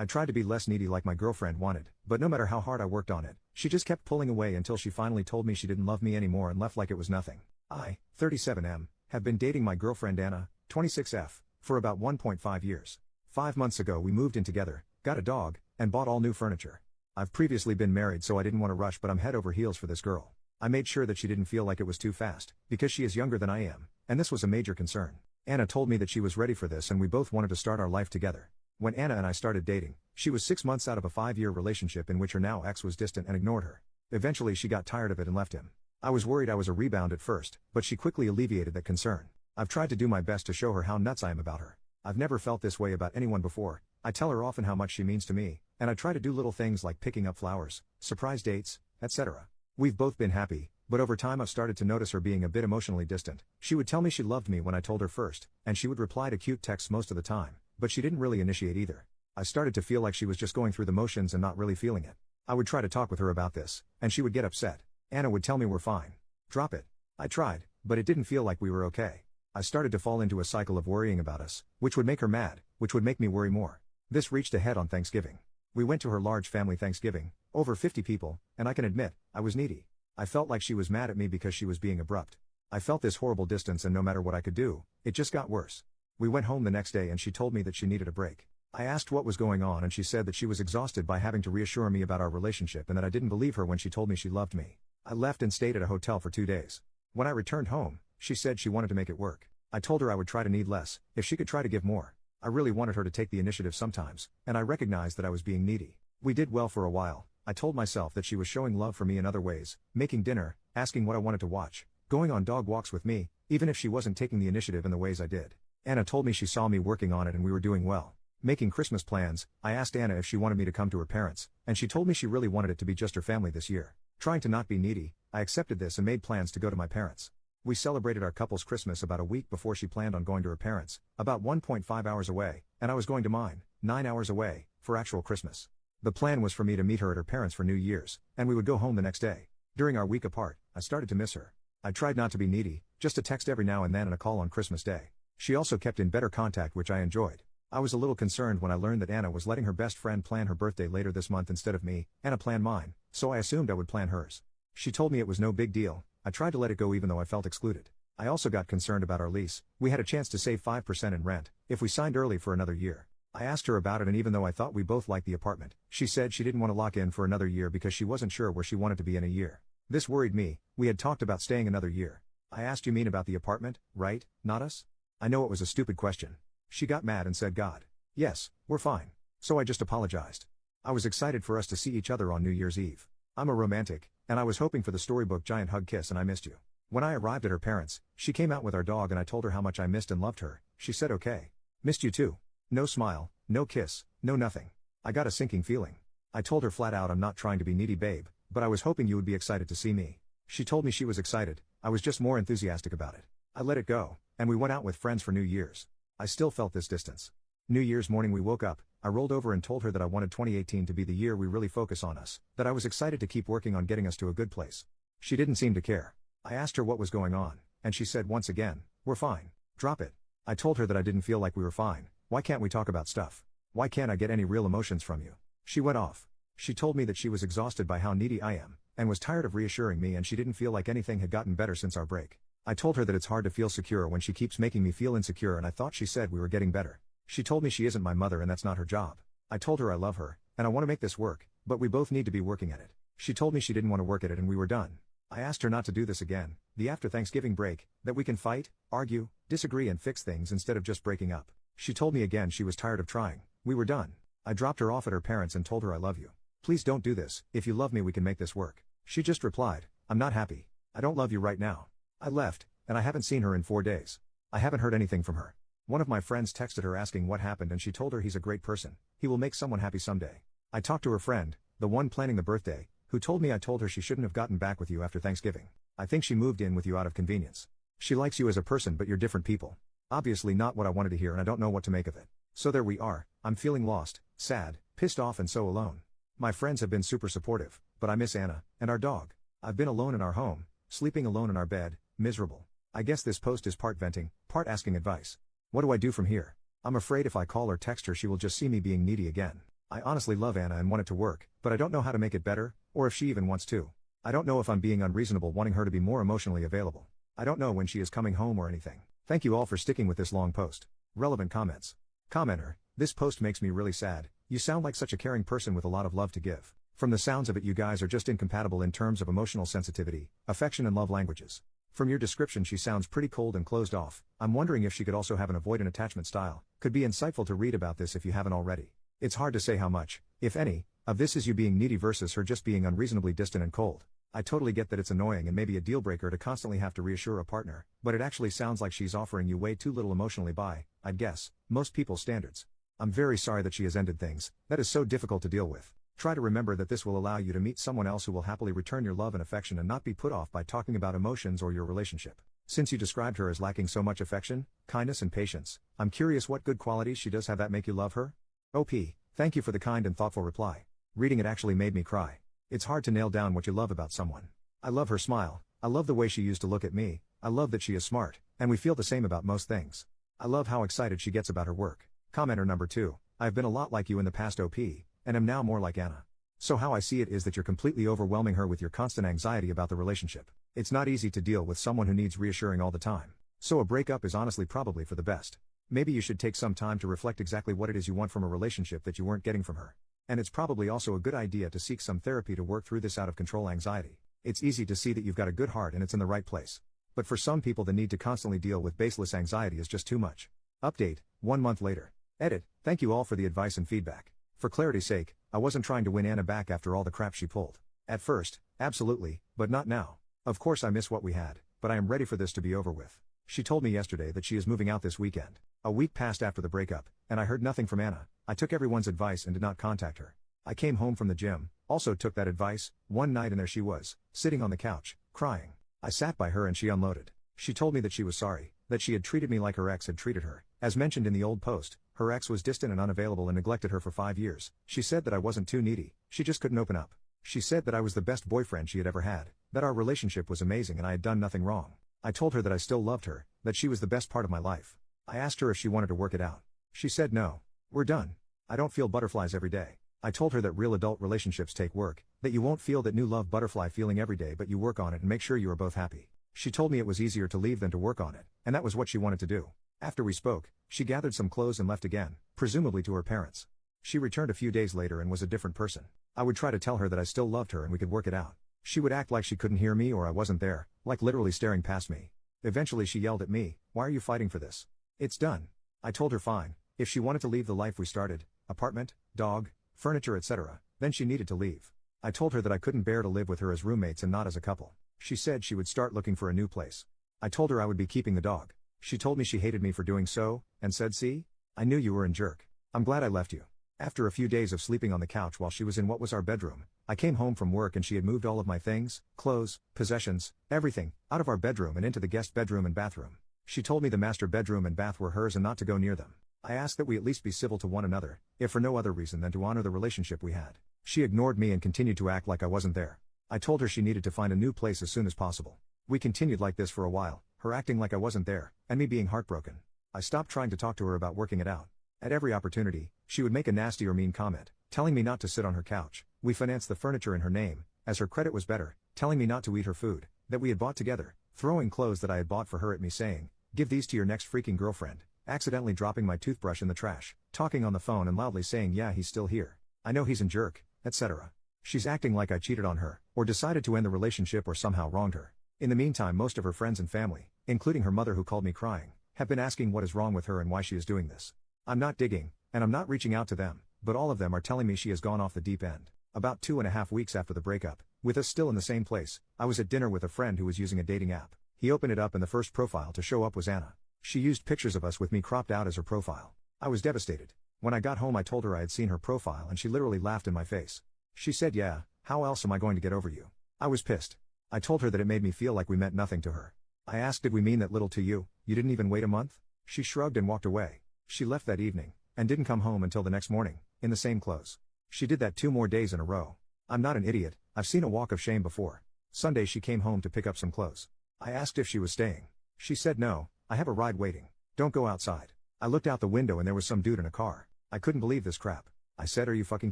I tried to be less needy like my girlfriend wanted, but no matter how hard I worked on it, she just kept pulling away until she finally told me she didn't love me anymore and left like it was nothing. I, 37M, have been dating my girlfriend Anna, 26F, for about 1.5 years. 5 months ago we moved in together, got a dog, and bought all new furniture. I've previously been married so I didn't want to rush, but I'm head over heels for this girl. I made sure that she didn't feel like it was too fast, because she is younger than I am, and this was a major concern. Anna told me that she was ready for this and we both wanted to start our life together. When Anna and I started dating, she was 6 months out of a 5-year relationship in which her now ex was distant and ignored her. Eventually she got tired of it and left him. I was worried I was a rebound at first, but she quickly alleviated that concern. I've tried to do my best to show her how nuts I am about her. I've never felt this way about anyone before. I tell her often how much she means to me, and I try to do little things like picking up flowers, surprise dates, etc. We've both been happy, but over time I've started to notice her being a bit emotionally distant. She would tell me she loved me when I told her first, and she would reply to cute texts most of the time, but she didn't really initiate either. I started to feel like she was just going through the motions and not really feeling it. I would try to talk with her about this, and she would get upset. Anna would tell me we're fine. Drop it. I tried, but it didn't feel like we were okay. I started to fall into a cycle of worrying about us, which would make her mad, which would make me worry more. This reached a head on Thanksgiving. We went to her large family Thanksgiving, over 50 people, and I can admit, I was needy. I felt like she was mad at me because she was being abrupt. I felt this horrible distance and no matter what I could do, it just got worse. We went home the next day and she told me that she needed a break. I asked what was going on and she said that she was exhausted by having to reassure me about our relationship and that I didn't believe her when she told me she loved me. I left and stayed at a hotel for 2 days. When I returned home, she said she wanted to make it work. I told her I would try to need less, if she could try to give more. I really wanted her to take the initiative sometimes, and I recognized that I was being needy. We did well for a while. I told myself that she was showing love for me in other ways, making dinner, asking what I wanted to watch, going on dog walks with me, even if she wasn't taking the initiative in the ways I did. Anna told me she saw me working on it and we were doing well. Making Christmas plans, I asked Anna if she wanted me to come to her parents, and she told me she really wanted it to be just her family this year. Trying to not be needy, I accepted this and made plans to go to my parents. We celebrated our couple's Christmas about a week before she planned on going to her parents, about 1.5 hours away, and I was going to mine, 9 hours away, for actual Christmas. The plan was for me to meet her at her parents for New Year's, and we would go home the next day. During our week apart, I started to miss her. I tried not to be needy, just a text every now and then and a call on Christmas Day. She also kept in better contact, which I enjoyed. I was a little concerned when I learned that Anna was letting her best friend plan her birthday later this month instead of me. Anna planned mine, so I assumed I would plan hers. She told me it was no big deal. I tried to let it go even though I felt excluded. I also got concerned about our lease. We had a chance to save 5% in rent, if we signed early for another year. I asked her about it and even though I thought we both liked the apartment, she said she didn't want to lock in for another year because she wasn't sure where she wanted to be in a year. This worried me. We had talked about staying another year. I asked, you mean about the apartment, right, not us? I know it was a stupid question. She got mad and said, God. Yes, we're fine. So I just apologized. I was excited for us to see each other on New Year's Eve. I'm a romantic, and I was hoping for the storybook giant hug kiss and I missed you. When I arrived at her parents, she came out with our dog and I told her how much I missed and loved her. She said okay. Missed you too. No smile, no kiss, no nothing. I got a sinking feeling. I told her flat out I'm not trying to be needy, babe, but I was hoping you would be excited to see me. She told me she was excited. I was just more enthusiastic about it. I let it go, and we went out with friends for New Year's. I still felt this distance. New Year's morning we woke up, I rolled over and told her that I wanted 2018 to be the year we really focus on us, that I was excited to keep working on getting us to a good place. She didn't seem to care. I asked her what was going on, and she said once again, we're fine. Drop it. I told her that I didn't feel like we were fine. Why can't we talk about stuff? Why can't I get any real emotions from you? She went off. She told me that she was exhausted by how needy I am, and was tired of reassuring me and she didn't feel like anything had gotten better since our break. I told her that it's hard to feel secure when she keeps making me feel insecure and I thought she said we were getting better. She told me she isn't my mother and that's not her job. I told her I love her, and I want to make this work, but we both need to be working at it. She told me she didn't want to work at it and we were done. I asked her not to do this again, the after Thanksgiving break, that we can fight, argue, disagree and fix things instead of just breaking up. She told me again she was tired of trying. We were done. I dropped her off at her parents and told her I love you. Please don't do this. If you love me we can make this work. She just replied, I'm not happy. I don't love you right now. I left, and I haven't seen her in 4 days. I haven't heard anything from her. One of my friends texted her asking what happened and she told her he's a great person. He will make someone happy someday. I talked to her friend, the one planning the birthday, who told me I told her she shouldn't have gotten back with you after Thanksgiving. I think she moved in with you out of convenience. She likes you as a person but you're different people. Obviously not what I wanted to hear and I don't know what to make of it. So there we are. I'm feeling lost, sad, pissed off and so alone. My friends have been super supportive, but I miss Anna, and our dog. I've been alone in our home, sleeping alone in our bed, miserable. I guess this post is part venting, part asking advice. What do I do from here? I'm afraid if I call or text her she will just see me being needy again. I honestly love Anna and want it to work, but I don't know how to make it better, or if she even wants to. I don't know if I'm being unreasonable wanting her to be more emotionally available. I don't know when she is coming home or anything. Thank you all for sticking with this long post. Relevant comments. Commenter, this post makes me really sad. You sound like such a caring person with a lot of love to give. From the sounds of it, you guys are just incompatible in terms of emotional sensitivity, affection and love languages. From your description, she sounds pretty cold and closed off. I'm wondering if she could also have an avoidant attachment style. Could be insightful to read about this if you haven't already. It's hard to say how much, if any, of this is you being needy versus her just being unreasonably distant and cold. I totally get that it's annoying and maybe a deal breaker to constantly have to reassure a partner, but it actually sounds like she's offering you way too little emotionally by, I'd guess, most people's standards. I'm very sorry that she has ended things. That is so difficult to deal with. Try to remember that this will allow you to meet someone else who will happily return your love and affection and not be put off by talking about emotions or your relationship. Since you described her as lacking so much affection, kindness and patience, I'm curious what good qualities she does have that make you love her? OP, thank you for the kind and thoughtful reply. Reading it actually made me cry. It's hard to nail down what you love about someone. I love her smile, I love the way she used to look at me, I love that she is smart, and we feel the same about most things. I love how excited she gets about her work. Commenter number 2, I've been a lot like you in the past OP, and am now more like Anna. So how I see it is that you're completely overwhelming her with your constant anxiety about the relationship. It's not easy to deal with someone who needs reassuring all the time. So a breakup is honestly probably for the best. Maybe you should take some time to reflect exactly what it is you want from a relationship that you weren't getting from her. And it's probably also a good idea to seek some therapy to work through this out of control anxiety. It's easy to see that you've got a good heart and it's in the right place. But for some people, the need to constantly deal with baseless anxiety is just too much. Update, 1 month later. Edit, thank you all for the advice and feedback. For clarity's sake, I wasn't trying to win Anna back after all the crap she pulled. At first, absolutely, but not now. Of course I miss what we had, but I am ready for this to be over with. She told me yesterday that she is moving out this weekend. A week passed after the breakup, and I heard nothing from Anna. I took everyone's advice and did not contact her. I came home from the gym, also took that advice, one night, and there she was, sitting on the couch, crying. I sat by her and she unloaded. She told me that she was sorry, that she had treated me like her ex had treated her. As mentioned in the old post, her ex was distant and unavailable and neglected her for 5 years. She said that I wasn't too needy, she just couldn't open up. She said that I was the best boyfriend she had ever had, that our relationship was amazing and I had done nothing wrong. I told her that I still loved her, that she was the best part of my life. I asked her if she wanted to work it out. She said no. We're done. I don't feel butterflies every day. I told her that real adult relationships take work, that you won't feel that new love butterfly feeling every day, but you work on it and make sure you are both happy. She told me it was easier to leave than to work on it, and that was what she wanted to do. After we spoke, she gathered some clothes and left again, presumably to her parents. She returned a few days later and was a different person. I would try to tell her that I still loved her and we could work it out. She would act like she couldn't hear me or I wasn't there, like literally staring past me. Eventually she yelled at me, "Why are you fighting for this? It's done." I told her fine, if she wanted to leave the life we started, apartment, dog, furniture, etc., then she needed to leave. I told her that I couldn't bear to live with her as roommates and not as a couple. She said she would start looking for a new place. I told her I would be keeping the dog. She told me she hated me for doing so, and said, "See? I knew you were a jerk. I'm glad I left you." After a few days of sleeping on the couch while she was in what was our bedroom, I came home from work and she had moved all of my things, clothes, possessions, everything, out of our bedroom and into the guest bedroom and bathroom. She told me the master bedroom and bath were hers and not to go near them. I asked that we at least be civil to one another, if for no other reason than to honor the relationship we had. She ignored me and continued to act like I wasn't there. I told her she needed to find a new place as soon as possible. We continued like this for a while, her acting like I wasn't there, and me being heartbroken. I stopped trying to talk to her about working it out. At every opportunity, she would make a nasty or mean comment, telling me not to sit on her couch. We financed the furniture in her name, as her credit was better, telling me not to eat her food, that we had bought together, throwing clothes that I had bought for her at me saying, "Give these to your next freaking girlfriend," accidentally dropping my toothbrush in the trash, talking on the phone and loudly saying, "Yeah, he's still here. I know he's a jerk," etc. She's acting like I cheated on her, or decided to end the relationship or somehow wronged her. In the meantime, most of her friends and family, including her mother who called me crying, have been asking what is wrong with her and why she is doing this. I'm not digging, and I'm not reaching out to them, but all of them are telling me she has gone off the deep end. About 2.5 weeks after the breakup, with us still in the same place, I was at dinner with a friend who was using a dating app. He opened it up and the first profile to show up was Anna. She used pictures of us with me cropped out as her profile. I was devastated. When I got home I told her I had seen her profile and she literally laughed in my face. She said, "Yeah, how else am I going to get over you?" I was pissed. I told her that it made me feel like we meant nothing to her. I asked, "Did we mean that little to you? You didn't even wait a month?" She shrugged and walked away. She left that evening, and didn't come home until the next morning, in the same clothes. She did that 2 more days in a row. I'm not an idiot, I've seen a walk of shame before. Sunday she came home to pick up some clothes. I asked if she was staying. She said no, I have a ride waiting. Don't go outside. I looked out the window and there was some dude in a car. I couldn't believe this crap. I said, are you fucking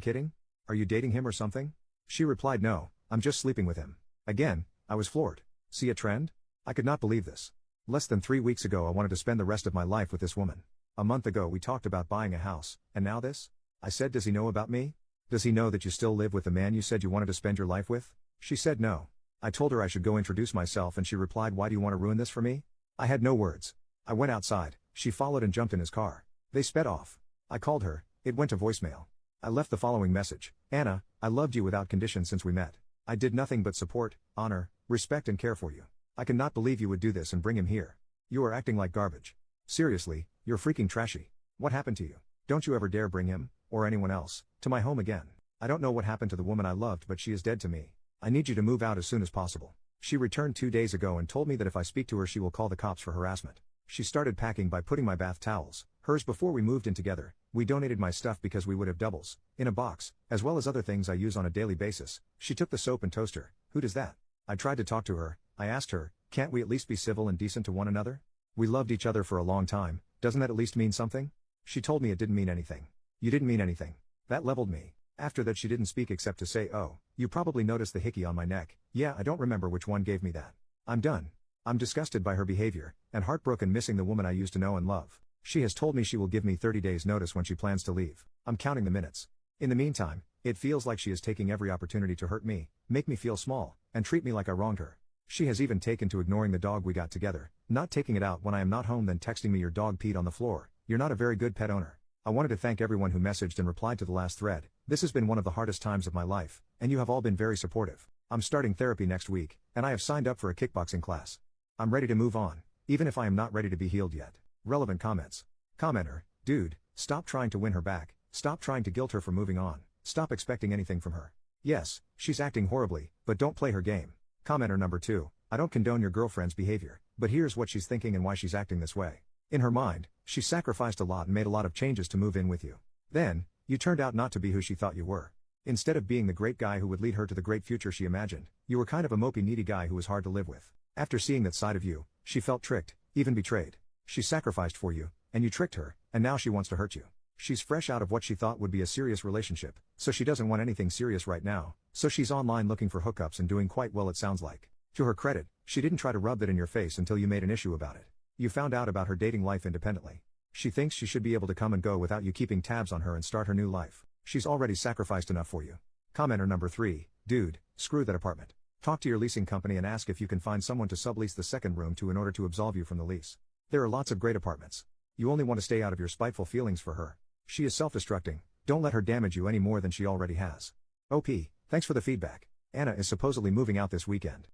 kidding? Are you dating him or something? She replied, no, I'm just sleeping with him. Again, I was floored. See a trend? I could not believe this. Less than 3 weeks ago I wanted to spend the rest of my life with this woman. A month ago we talked about buying a house, and now this? I said, does he know about me? Does he know that you still live with the man you said you wanted to spend your life with? She said no. I told her I should go introduce myself and she replied, why do you want to ruin this for me? I had no words. I went outside, she followed and jumped in his car. They sped off. I called her, it went to voicemail. I left the following message: Anna, I loved you without condition since we met. I did nothing but support, honor, respect and care for you. I cannot believe you would do this and bring him here. You are acting like garbage. Seriously, you're freaking trashy. What happened to you? Don't you ever dare bring him, or anyone else, to my home again. I don't know what happened to the woman I loved, but she is dead to me. I need you to move out as soon as possible. She returned 2 days ago and told me that if I speak to her she will call the cops for harassment. She started packing by putting my bath towels, hers before we moved in together. We donated my stuff because we would have doubles, in a box, as well as other things I use on a daily basis. She took the soap and toaster. Who does that? I tried to talk to her. I asked her, can't we at least be civil and decent to one another? We loved each other for a long time, doesn't that at least mean something? She told me it didn't mean anything. You didn't mean anything. That leveled me. After that she didn't speak except to say, oh, you probably noticed the hickey on my neck. Yeah, I don't remember which one gave me that. I'm done. I'm disgusted by her behavior, and heartbroken missing the woman I used to know and love. She has told me she will give me 30 days notice when she plans to leave. I'm counting the minutes. In the meantime, it feels like she is taking every opportunity to hurt me, make me feel small, and treat me like I wronged her. She has even taken to ignoring the dog we got together, not taking it out when I am not home, then texting me your dog peed on the floor. You're not a very good pet owner. I wanted to thank everyone who messaged and replied to the last thread. This has been one of the hardest times of my life, and you have all been very supportive. I'm starting therapy next week, and I have signed up for a kickboxing class. I'm ready to move on, even if I am not ready to be healed yet. Relevant comments. Commenter, dude, stop trying to win her back, stop trying to guilt her for moving on, stop expecting anything from her. Yes, she's acting horribly, but don't play her game. Commenter number 2, I don't condone your girlfriend's behavior, but here's what she's thinking and why she's acting this way. In her mind, she sacrificed a lot and made a lot of changes to move in with you. Then, you turned out not to be who she thought you were. Instead of being the great guy who would lead her to the great future she imagined, you were kind of a mopey needy guy who was hard to live with. After seeing that side of you, she felt tricked, even betrayed. She sacrificed for you, and you tricked her, and now she wants to hurt you. She's fresh out of what she thought would be a serious relationship, so she doesn't want anything serious right now, so she's online looking for hookups and doing quite well, it sounds like. To her credit, she didn't try to rub that in your face until you made an issue about it. You found out about her dating life independently. She thinks she should be able to come and go without you keeping tabs on her and start her new life. She's already sacrificed enough for you. Commenter number 3, dude, screw that apartment. Talk to your leasing company and ask if you can find someone to sublease the second room to in order to absolve you from the lease. There are lots of great apartments. You only want to stay out of your spiteful feelings for her. She is self-destructing. Don't let her damage you any more than she already has. OP, thanks for the feedback. Anna is supposedly moving out this weekend.